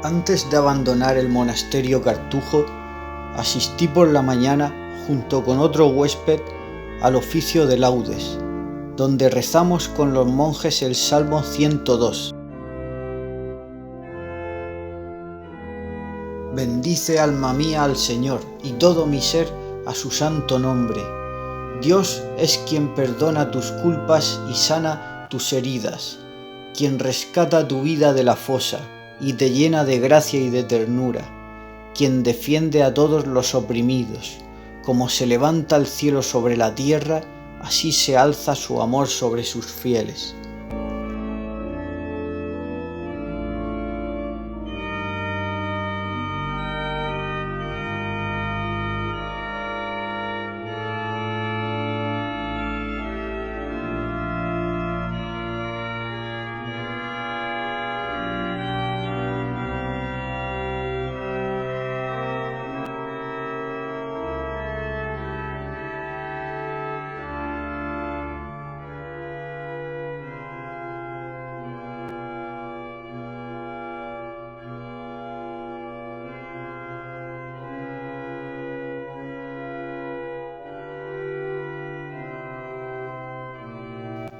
Antes de abandonar el monasterio Cartujo, asistí por la mañana, junto con otro huésped, al oficio de laudes, donde rezamos con los monjes el Salmo 102. Bendice alma mía al Señor, y todo mi ser a su santo nombre. Dios es quien perdona tus culpas y sana tus heridas, quien rescata tu vida de la fosa y te llena de gracia y de ternura, quien defiende a todos los oprimidos. Como se levanta el cielo sobre la tierra, así se alza su amor sobre sus fieles.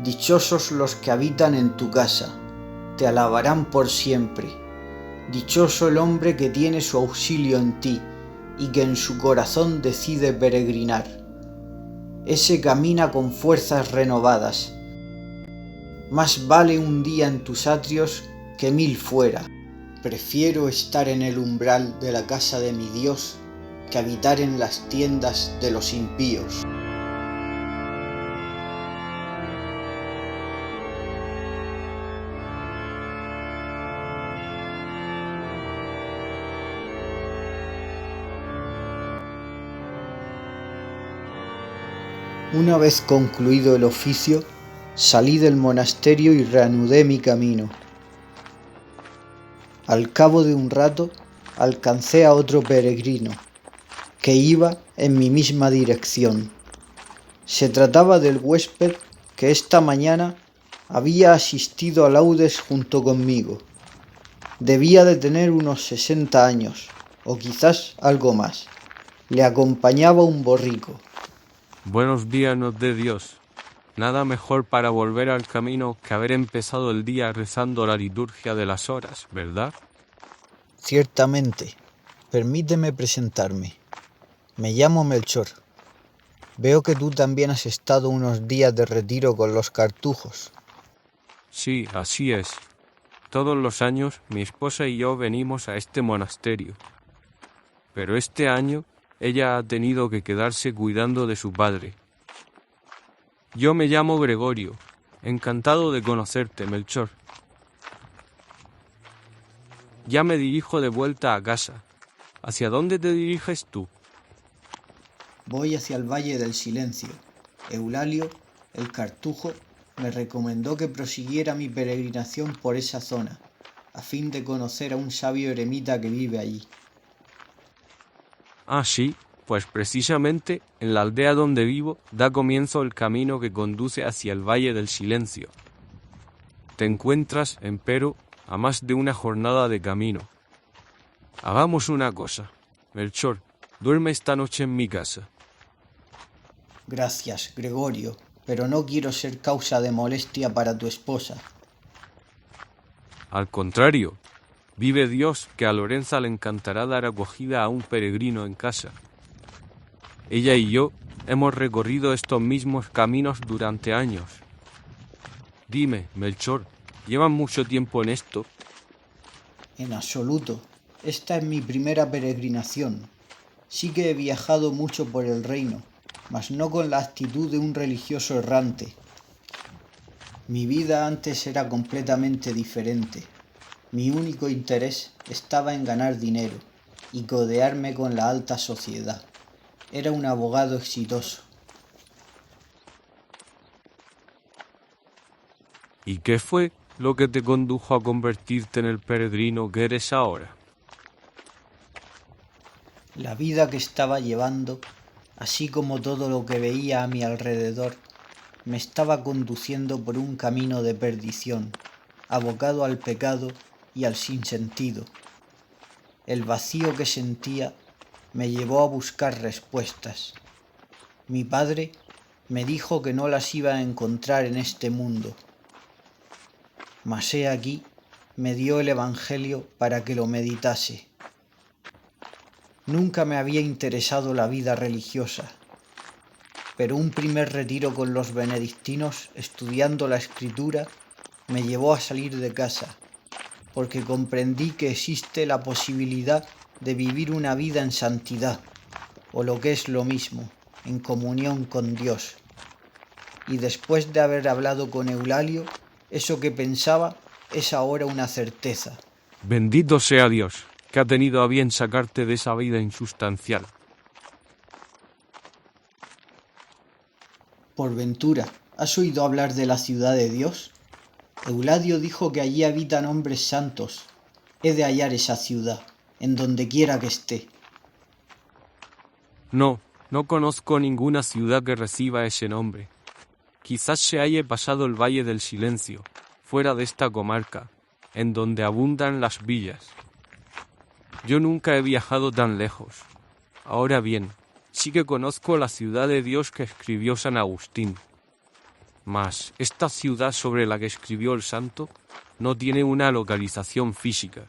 Dichosos los que habitan en tu casa, te alabarán por siempre. Dichoso el hombre que tiene su auxilio en ti y que en su corazón decide peregrinar. Ese camina con fuerzas renovadas. Más vale un día en tus atrios que 1000 fuera. Prefiero estar en el umbral de la casa de mi Dios que habitar en las tiendas de los impíos. Una vez concluido el oficio, salí del monasterio y reanudé mi camino. Al cabo de un rato, alcancé a otro peregrino, que iba en mi misma dirección. Se trataba del huésped que esta mañana había asistido a laudes junto conmigo. Debía de tener unos 60 años, o quizás algo más. Le acompañaba un borrico. Buenos días nos dé Dios. Nada mejor para volver al camino que haber empezado el día rezando la liturgia de las horas, ¿verdad? Ciertamente. Permíteme presentarme. Me llamo Melchor. Veo que tú también has estado unos días de retiro con los cartujos. Sí, así es. Todos los años mi esposa y yo venimos a este monasterio. Pero este año ella ha tenido que quedarse cuidando de su padre. Yo me llamo Gregorio. Encantado de conocerte, Melchor. Ya me dirijo de vuelta a casa. ¿Hacia dónde te diriges tú? Voy hacia el Valle del Silencio. Eulalio, el cartujo, me recomendó que prosiguiera mi peregrinación por esa zona, a fin de conocer a un sabio eremita que vive allí. Ah, sí, pues precisamente en la aldea donde vivo da comienzo el camino que conduce hacia el Valle del Silencio. Te encuentras, empero, a más de una jornada de camino. Hagamos una cosa, Melchor, duerme esta noche en mi casa. Gracias, Gregorio, pero no quiero ser causa de molestia para tu esposa. Al contrario, vive Dios que a Lorenza le encantará dar acogida a un peregrino en casa. Ella y yo hemos recorrido estos mismos caminos durante años. Dime, Melchor, ¿llevan mucho tiempo en esto? En absoluto. Esta es mi primera peregrinación. Sí que he viajado mucho por el reino, mas no con la actitud de un religioso errante. Mi vida antes era completamente diferente. Mi único interés estaba en ganar dinero y codearme con la alta sociedad. Era un abogado exitoso. ¿Y qué fue lo que te condujo a convertirte en el peregrino que eres ahora? La vida que estaba llevando, así como todo lo que veía a mi alrededor, me estaba conduciendo por un camino de perdición, abocado al pecado y al sinsentido. El vacío que sentía me llevó a buscar respuestas. Mi padre me dijo que no las iba a encontrar en este mundo. Mas he aquí, me dio el Evangelio para que lo meditase. Nunca me había interesado la vida religiosa, pero un primer retiro con los benedictinos estudiando la Escritura me llevó a salir de casa, porque comprendí que existe la posibilidad de vivir una vida en santidad, o lo que es lo mismo, en comunión con Dios. Y después de haber hablado con Eulalio, eso que pensaba es ahora una certeza. Bendito sea Dios, que ha tenido a bien sacarte de esa vida insustancial. Por ventura, ¿has oído hablar de la ciudad de Dios? Euladio dijo que allí habitan hombres santos. He de hallar esa ciudad, en donde quiera que esté. No conozco ninguna ciudad que reciba ese nombre. Quizás se haya pasado el Valle del Silencio, fuera de esta comarca, en donde abundan las villas. Yo nunca he viajado tan lejos. Ahora bien, sí que conozco la ciudad de Dios que escribió San Agustín. Mas esta ciudad sobre la que escribió el santo no tiene una localización física,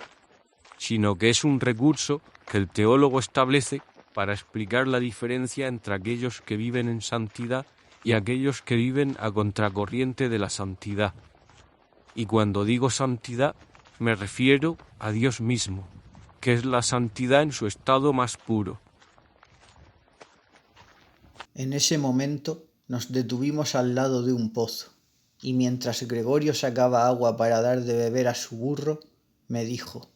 sino que es un recurso que el teólogo establece para explicar la diferencia entre aquellos que viven en santidad y aquellos que viven a contracorriente de la santidad. Y cuando digo santidad, me refiero a Dios mismo, que es la santidad en su estado más puro. En ese momento nos detuvimos al lado de un pozo, y mientras Gregorio sacaba agua para dar de beber a su burro, me dijo: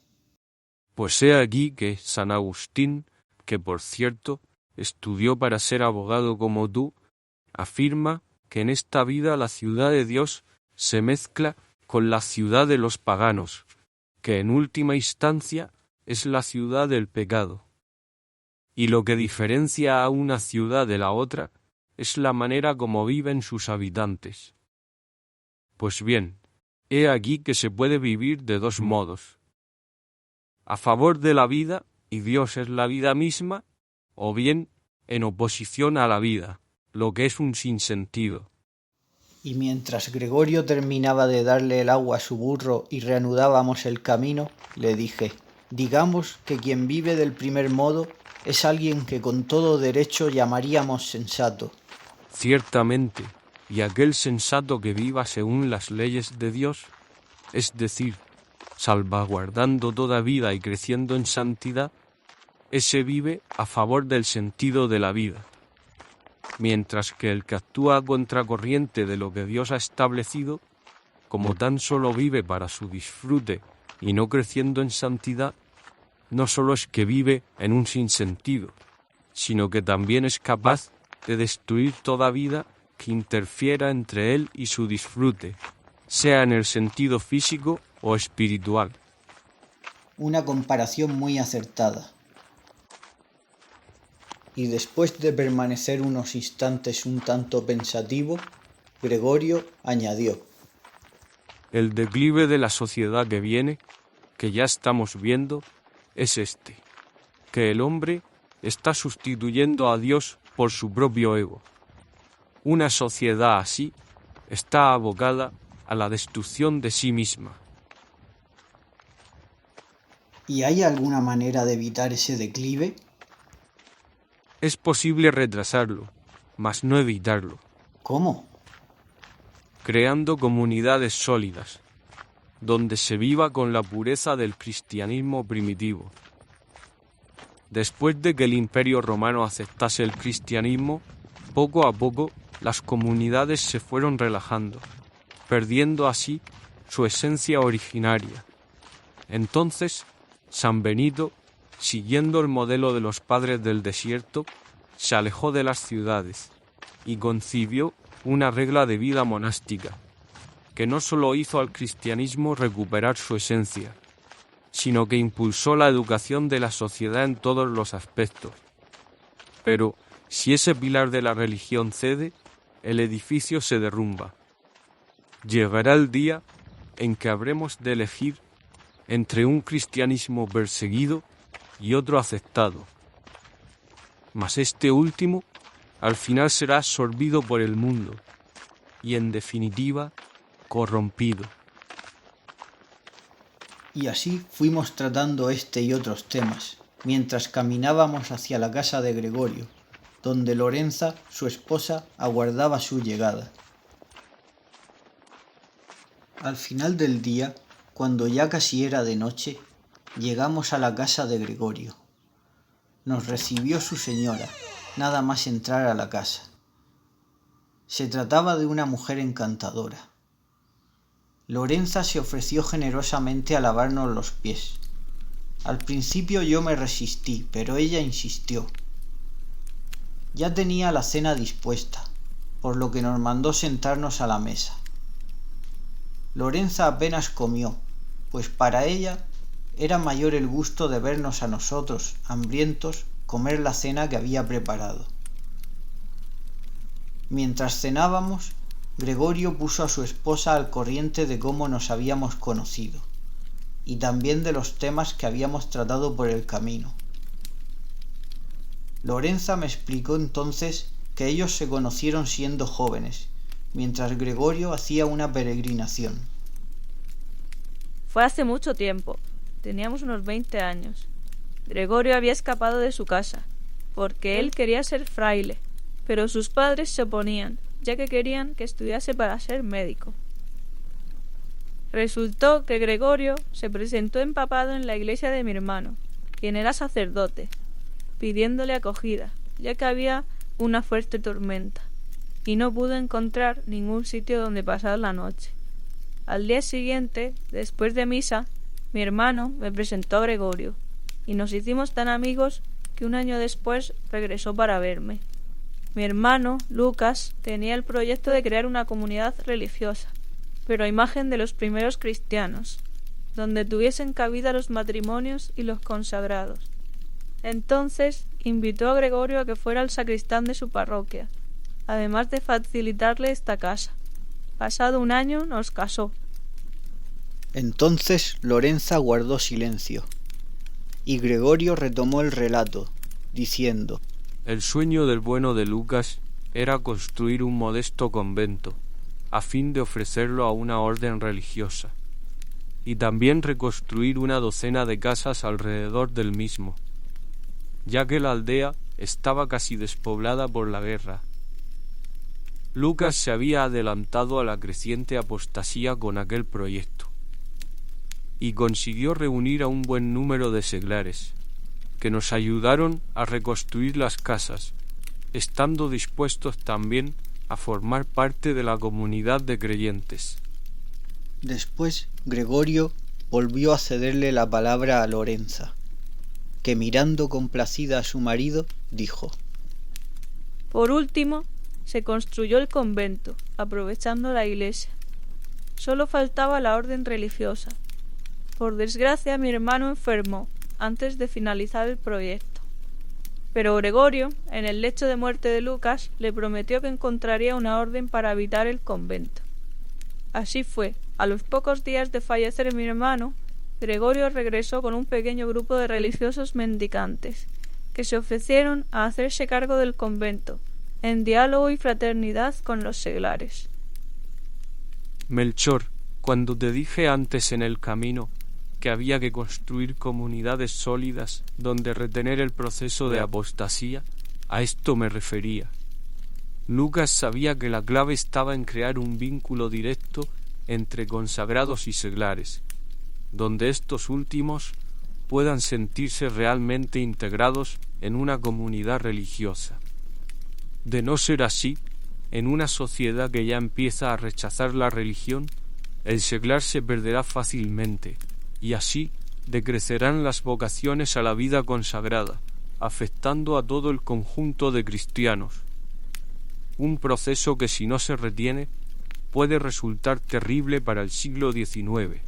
Pues he aquí que San Agustín, que por cierto estudió para ser abogado como tú, afirma que en esta vida la ciudad de Dios se mezcla con la ciudad de los paganos, que en última instancia es la ciudad del pecado. Y lo que diferencia a una ciudad de la otra es la manera como viven sus habitantes. Pues bien, he aquí que se puede vivir de dos modos: a favor de la vida, y Dios es la vida misma, o bien en oposición a la vida, lo que es un sinsentido. Y mientras Gregorio terminaba de darle el agua a su burro y reanudábamos el camino, le dije: digamos que quien vive del primer modo es alguien que con todo derecho llamaríamos sensato. Ciertamente, y aquel sensato que viva según las leyes de Dios, es decir, salvaguardando toda vida y creciendo en santidad, ese vive a favor del sentido de la vida. Mientras que el que actúa a contracorriente de lo que Dios ha establecido, como tan solo vive para su disfrute y no creciendo en santidad, no solo es que vive en un sinsentido, sino que también es capaz de destruir toda vida que interfiera entre él y su disfrute, sea en el sentido físico o espiritual. Una comparación muy acertada. Y después de permanecer unos instantes un tanto pensativo, Gregorio añadió: El declive de la sociedad que viene, que ya estamos viendo, es este, que el hombre está sustituyendo a Dios por su propio ego. Una sociedad así está abocada a la destrucción de sí misma. ¿Y hay alguna manera de evitar ese declive? Es posible retrasarlo, mas no evitarlo. ¿Cómo? Creando comunidades sólidas, donde se viva con la pureza del cristianismo primitivo. Después de que el Imperio Romano aceptase el cristianismo, poco a poco las comunidades se fueron relajando, perdiendo así su esencia originaria. Entonces, San Benito, siguiendo el modelo de los padres del desierto, se alejó de las ciudades y concibió una regla de vida monástica, que no solo hizo al cristianismo recuperar su esencia, sino que impulsó la educación de la sociedad en todos los aspectos. Pero si ese pilar de la religión cede, el edificio se derrumba. Llegará el día en que habremos de elegir entre un cristianismo perseguido y otro aceptado. Mas este último al final será absorbido por el mundo y en definitiva corrompido. Y así fuimos tratando este y otros temas, mientras caminábamos hacia la casa de Gregorio, donde Lorenza, su esposa, aguardaba su llegada. Al final del día, cuando ya casi era de noche, llegamos a la casa de Gregorio. Nos recibió su señora, nada más entrar a la casa. Se trataba de una mujer encantadora. Lorenza se ofreció generosamente a lavarnos los pies. Al principio yo me resistí, pero ella insistió. Ya tenía la cena dispuesta, por lo que nos mandó sentarnos a la mesa. Lorenza apenas comió, pues para ella era mayor el gusto de vernos a nosotros, hambrientos, comer la cena que había preparado. Mientras cenábamos, Gregorio puso a su esposa al corriente de cómo nos habíamos conocido, y también de los temas que habíamos tratado por el camino. Lorenza me explicó entonces que ellos se conocieron siendo jóvenes, mientras Gregorio hacía una peregrinación. Fue hace mucho tiempo, teníamos unos 20 años. Gregorio había escapado de su casa, porque él quería ser fraile, pero sus padres se oponían, ya que querían que estudiase para ser médico. Resultó que Gregorio se presentó empapado en la iglesia de mi hermano, quien era sacerdote, pidiéndole acogida, ya que había una fuerte tormenta, y no pudo encontrar ningún sitio donde pasar la noche. Al día siguiente, después de misa, mi hermano me presentó a Gregorio, y nos hicimos tan amigos que un año después regresó para verme. Mi hermano, Lucas, tenía el proyecto de crear una comunidad religiosa, pero a imagen de los primeros cristianos, donde tuviesen cabida los matrimonios y los consagrados. Entonces invitó a Gregorio a que fuera el sacristán de su parroquia, además de facilitarle esta casa. Pasado un año nos casó. Entonces Lorenza guardó silencio, y Gregorio retomó el relato, diciendo: El sueño del bueno de Lucas era construir un modesto convento, a fin de ofrecerlo a una orden religiosa, y también reconstruir una docena de casas alrededor del mismo, ya que la aldea estaba casi despoblada por la guerra. Lucas se había adelantado a la creciente apostasía con aquel proyecto, y consiguió reunir a un buen número de seglares, que nos ayudaron a reconstruir las casas, estando dispuestos también a formar parte de la comunidad de creyentes. Después Gregorio volvió a cederle la palabra a Lorenza, que mirando complacida a su marido, dijo: Por último, se construyó el convento, aprovechando la iglesia. Solo faltaba la orden religiosa. Por desgracia, mi hermano enfermó antes de finalizar el proyecto. Pero Gregorio, en el lecho de muerte de Lucas, le prometió que encontraría una orden para habitar el convento. Así fue. A los pocos días de fallecer mi hermano, Gregorio regresó con un pequeño grupo de religiosos mendicantes, que se ofrecieron a hacerse cargo del convento, en diálogo y fraternidad con los seglares. Melchor, cuando te dije antes en el camino que había que construir comunidades sólidas donde retener el proceso de apostasía, a esto me refería. Lucas sabía que la clave estaba en crear un vínculo directo entre consagrados y seglares, donde estos últimos puedan sentirse realmente integrados en una comunidad religiosa. De no ser así, en una sociedad que ya empieza a rechazar la religión, el seglar se perderá fácilmente, y así decrecerán las vocaciones a la vida consagrada, afectando a todo el conjunto de cristianos. Un proceso que, si no se retiene, puede resultar terrible para el siglo XIX,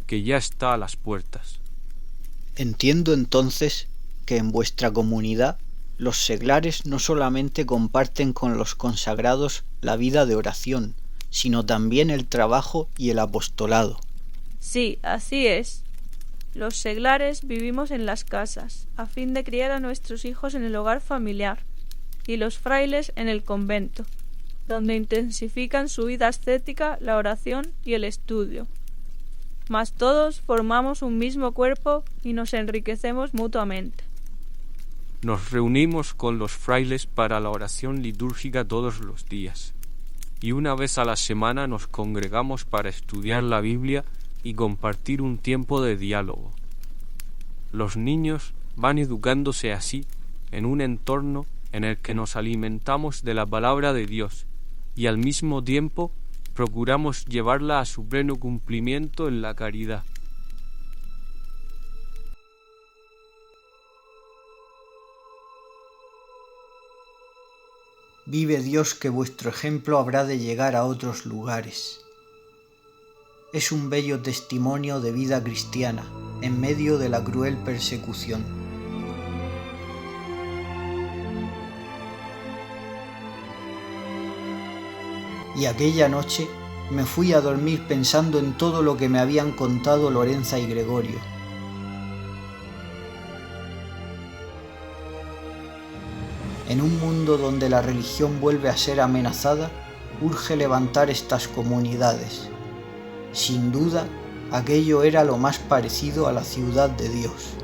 que ya está a las puertas. Entiendo entonces que en vuestra comunidad los seglares no solamente comparten con los consagrados la vida de oración, sino también el trabajo y el apostolado. Sí, así es. Los seglares vivimos en las casas, a fin de criar a nuestros hijos en el hogar familiar, y los frailes en el convento, donde intensifican su vida ascética, la oración y el estudio. Mas todos formamos un mismo cuerpo y nos enriquecemos mutuamente. Nos reunimos con los frailes para la oración litúrgica todos los días, y una vez a la semana nos congregamos para estudiar la Biblia y compartir un tiempo de diálogo. Los niños van educándose así en un entorno en el que nos alimentamos de la palabra de Dios y al mismo tiempo procuramos llevarla a su pleno cumplimiento en la caridad. Vive Dios que vuestro ejemplo habrá de llegar a otros lugares. Es un bello testimonio de vida cristiana en medio de la cruel persecución. Y aquella noche me fui a dormir pensando en todo lo que me habían contado Lorenza y Gregorio. En un mundo donde la religión vuelve a ser amenazada, urge levantar estas comunidades. Sin duda, aquello era lo más parecido a la ciudad de Dios.